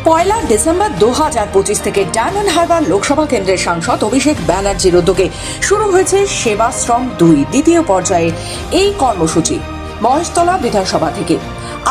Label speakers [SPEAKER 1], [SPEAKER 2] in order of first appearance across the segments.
[SPEAKER 1] পয়লা December 2025 থেকে diamond Harbour Lok Sabha কেন্দ্রের সাংসদ অভিষেক ব্যানার্জির উদ্যোগে শুরু হয়েছে সেবাশ্রম 2 দ্বিতীয় পর্যায়ে এই কর্মসূচি মহেশতলা বিধানসভা থেকে।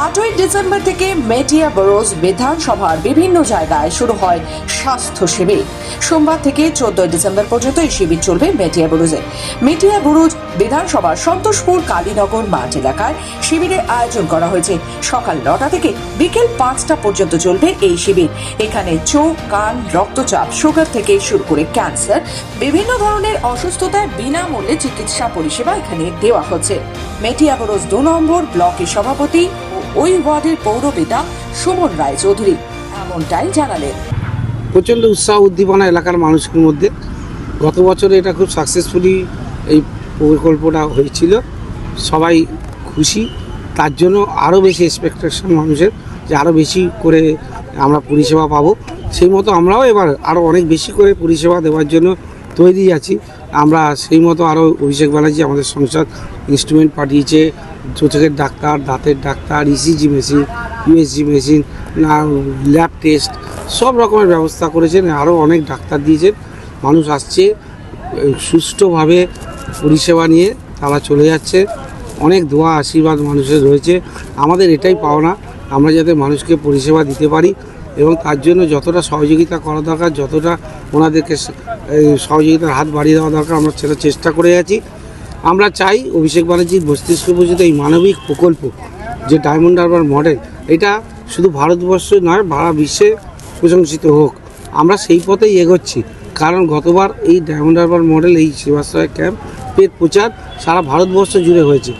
[SPEAKER 1] 8ই ডিসেম্বর থেকে মেটিয়া বরোজ বিধানসভার বিভিন্ন জায়গায় শুরু হয় স্বাস্থ্য শিবির। সোমবার থেকে 14 ডিসেম্বর পর্যন্ত এই শিবির চলবে মেটিয়া বরোজে। মেটিয়া বরোজ বিধানসভার সন্তোষপুর কালীনগর মাঠ এলাকায় শিবিরের আয়োজন করা হয়েছে। সকাল 9টা থেকে বিকেল 5টা পর্যন্ত চলবে এই শিবির। এখানে চোখ, কান, রক্তচাপ, সুগার থেকে শুরু করে ক্যান্সার, বিভিন্ন ধরনের অসুস্থতায় বিনামূল্যে চিকিৎসা পরিষেবা এখানে দেওয়া হচ্ছে। মেটিয়া বরোজ 2 নম্বর ব্লকের সভাপতি ওই ওয়ার্ডের পৌরপিতা সুমন রায় চৌধুরী এমনটাই জানালেন।
[SPEAKER 2] প্রচণ্ড উৎসাহ উদ্দীপনা এলাকার মানুষের মধ্যে। গত বছরে এটা খুব সাকসেসফুলি এই প্রকল্পটা হয়েছিল, সবাই খুশি। তার জন্য আরও বেশি এক্সপেকটেশন মানুষের যে আরও বেশি করে আমরা পরিষেবা পাবো। সেই মতো আমরাও এবার আরও অনেক বেশি করে পরিষেবা দেওয়ার জন্য তৈরি আছি। আমরা সেই মতো আরও অভিষেক ব্যানার্জি আমাদের সংসদ ইনস্ট্রুমেন্ট পাঠিয়েছে, চোখের ডাক্তার, দাঁতের doctor, ECG machine, USG machine, lab test, সব রকমের ব্যবস্থা করেছেন। আরও অনেক ডাক্তার দিয়েছেন। মানুষ আসছে সুষ্ঠুভাবে পরিষেবা নিয়ে তারা চলে যাচ্ছে। অনেক দোয়া আশীর্বাদ মানুষের রয়েছে। আমাদের এটাই পাওনা, আমরা যাতে মানুষকে পরিষেবা দিতে পারি এবং তার জন্য যতটা সহযোগিতা করা দরকার, যতটা ওনাদেরকে সহযোগিতার হাত বাড়িয়ে দেওয়া দরকার, আমরা সেটা চেষ্টা করে আছি। আমরা চাই অভিষেক ব্যানার্জির মস্তিষ্ক পরিচিত এই মানবিক প্রকল্প যে ডায়মন্ড হারবার মডেল, এটা শুধু ভারতবর্ষ নয়, সারা বিশ্বে প্রশংসিত হোক। আমরা সেই পথেই এগোচ্ছি, কারণ গতবার এই ডায়মন্ড হারবার মডেল এই সেবাশ্রয় ক্যাম্পের প্রচার সারা ভারতবর্ষ জুড়ে হয়েছে।